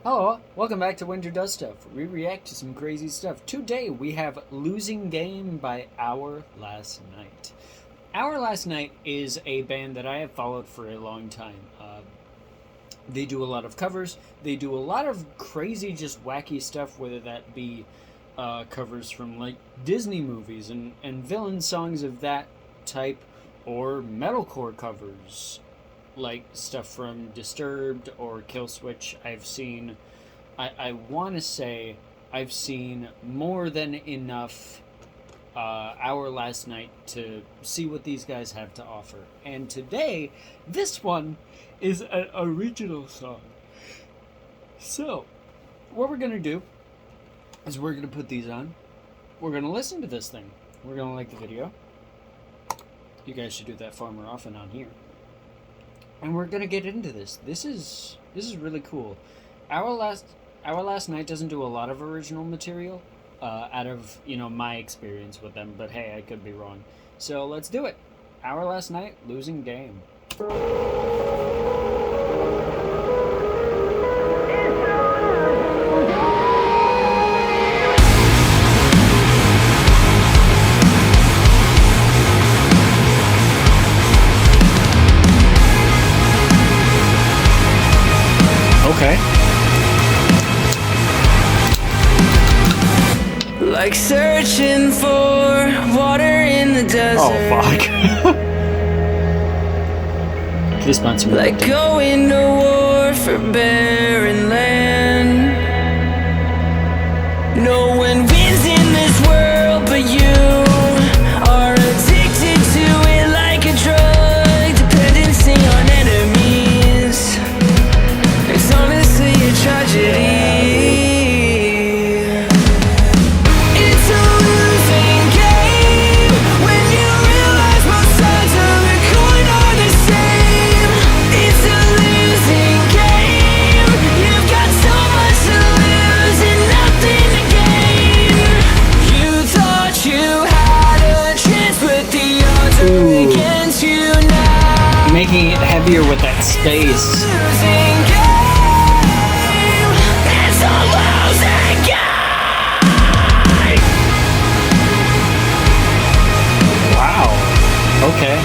Hello, welcome back to Winter Does Stuff. We react to some crazy stuff. Today we have Losing Game by Our Last Night. Our Last Night is a band that I have followed for a long time. They do a lot of covers. They do a lot of crazy, just wacky stuff, whether that be covers from like Disney movies and villain songs of that type, or metalcore covers like stuff from Disturbed or Killswitch. I've seen, I want to say, I've seen more than enough Our Last Night to see what these guys have to offer. And today, this one is an original song. So, what we're going to do is we're going to put these on. We're going to listen to this thing. We're going to like the video. You guys should do that far more often on here. And we're gonna get into this. This is really cool. Our last Night doesn't do a lot of original material, out of my experience with them. But hey, I could be wrong. So let's do it. Our Last Night, Losing Game. Okay. Like searching for water in the desert. Oh fuck. Please sponsor me. Like going to war for barren land. No one wins in this world but you are addicted to it like a drug. Dependency on enemies. It's honestly a tragedy. It's a losing game when you realize both sides of the coin are the same. It's a losing game. You've got so much to lose and nothing to gain. You thought you had a chance, but the odds are against you now. Making it heavier with that space. Losing game. It's a losing game. Wow. Okay.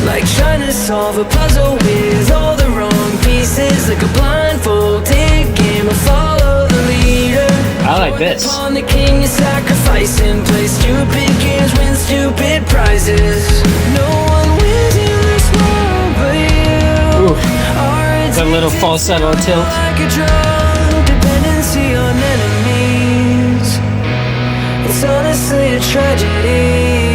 Like trying to solve a puzzle with all the wrong pieces. Like a blindfolded game of follow the leader. I like this. On the king you sacrifice and play stupid games, win stupid prizes. No one wins in this world but you. Ooh. The little falsetto tilt. Like a drug, dependency on enemies. It's honestly a tragedy.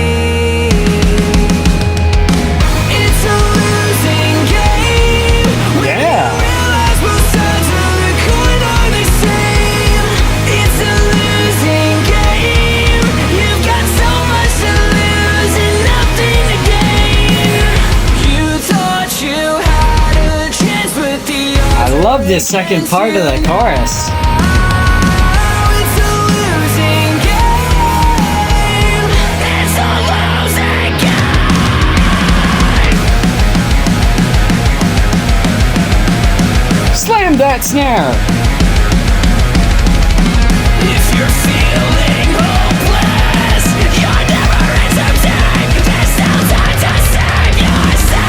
It's a losing game. Yeah. Realize both sides of the coin are the same. It's a losing game. You've got so much to lose and nothing to gain. You thought you had a chance, but the I love this second part of the chorus. it's a losing game. It's a losing game. Slam that snare. If you're feeling hopeless, you're never entertained. There's no time to save yourself.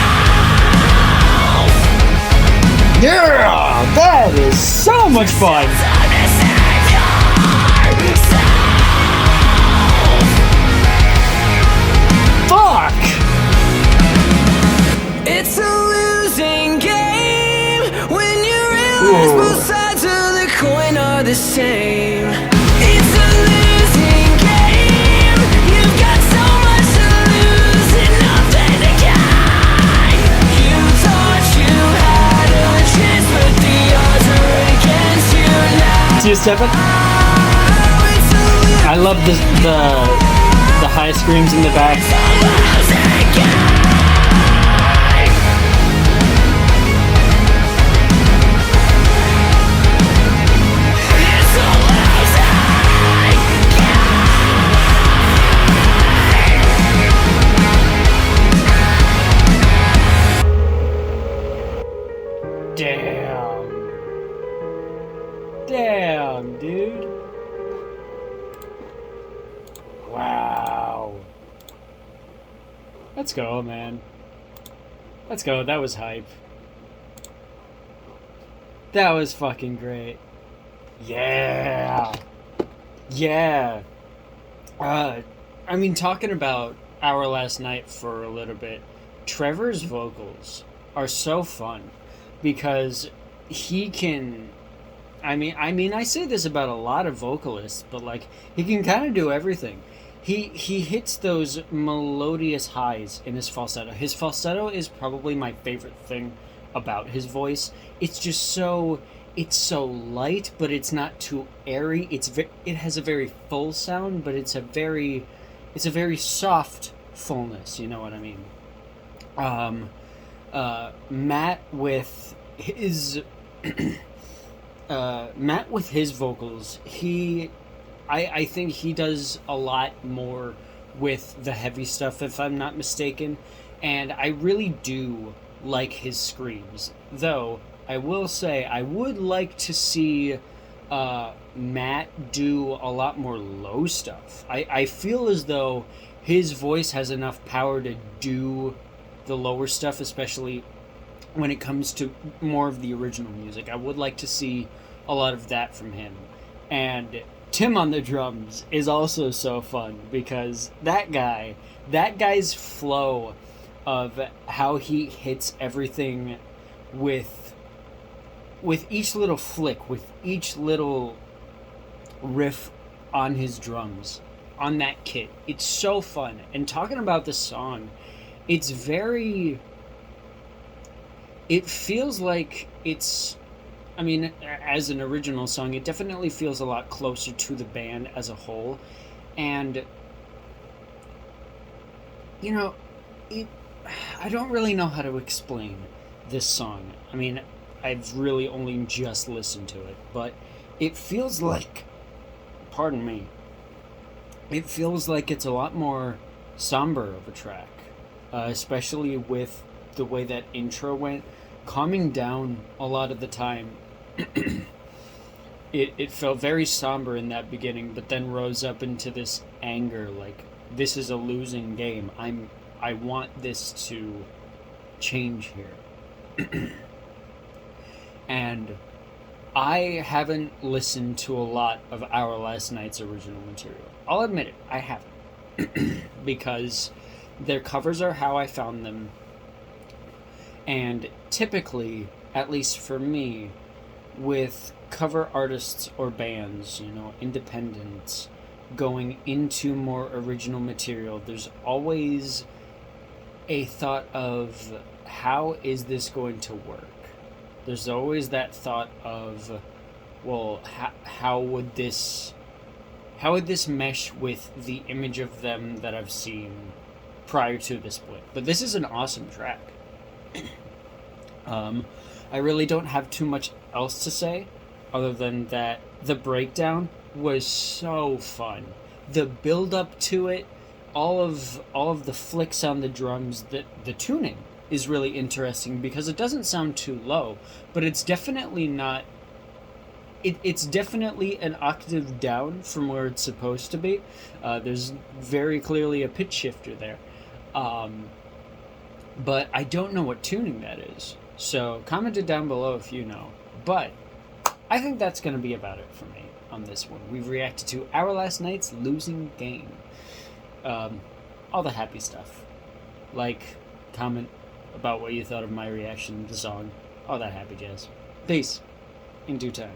Yeah, that is so much fun. Time to save yourself. Fuck. It's a losing game when you realize Ooh. both sides of the coin are the same. It's a losing game. You've got so much to lose and nothing to gain. You thought you had a chance, but the odds are against you now. Two stepping. It's a I love the high screams in the back. losing game. It's a losing game. Damn. Damn, dude. Wow. Let's go, man. Let's go. That was hype. That was fucking great. Yeah. Yeah. I mean, talking about Our Last Night for a little bit, Trevor's vocals are so fun because he can. I say this about a lot of vocalists, but like he can kind of do everything. He hits those melodious highs in his falsetto. His falsetto is probably my favorite thing about his voice. It's just so light, but it's not too airy. It has a very full sound, but it's a very soft fullness. You know what I mean? Matt with his vocals, I think he does a lot more with the heavy stuff, if I'm not mistaken, and I really do like his screams. Though I will say I would like to see Matt do a lot more low stuff. I feel as though his voice has enough power to do the lower stuff, especially when it comes to more of the original music. I would like to see a lot of that from him. And Tim on the drums is also so fun because that guy's flow of how he hits everything with each little flick, with each little riff on his drums, on that kit. It's so fun. And talking about this song, it feels like it's, as an original song, it definitely feels a lot closer to the band as a whole. And, I don't really know how to explain this song. I've really only just listened to it, but it feels like, pardon me, it feels like it's a lot more somber of a track, especially with the way that intro went, calming down a lot of the time. It felt very somber in that beginning, but then rose up into this anger, like, this is a losing game. I want this to change here. And I haven't listened to a lot of Our Last Night's original material. I'll admit it, I haven't. Because their covers are how I found them. And typically, at least for me, with cover artists or bands, independents, going into more original material, there's always a thought of, how is this going to work? There's always that thought of, well, how would this mesh with the image of them that I've seen prior to this point? But this is an awesome track. I really don't have too much else to say other than that the breakdown was so fun. The build up to it, all of the flicks on the drums, the tuning is really interesting because it doesn't sound too low, but it's definitely not. It's definitely an octave down from where it's supposed to be. There's very clearly a pitch shifter there. But I don't know what tuning that is. So comment it down below if you know. But I think that's going to be about it for me on this one. We've reacted to Our Last Night's Losing Game. All the happy stuff. Like, comment about what you thought of my reaction to the song. All that happy jazz. Peace. In due time.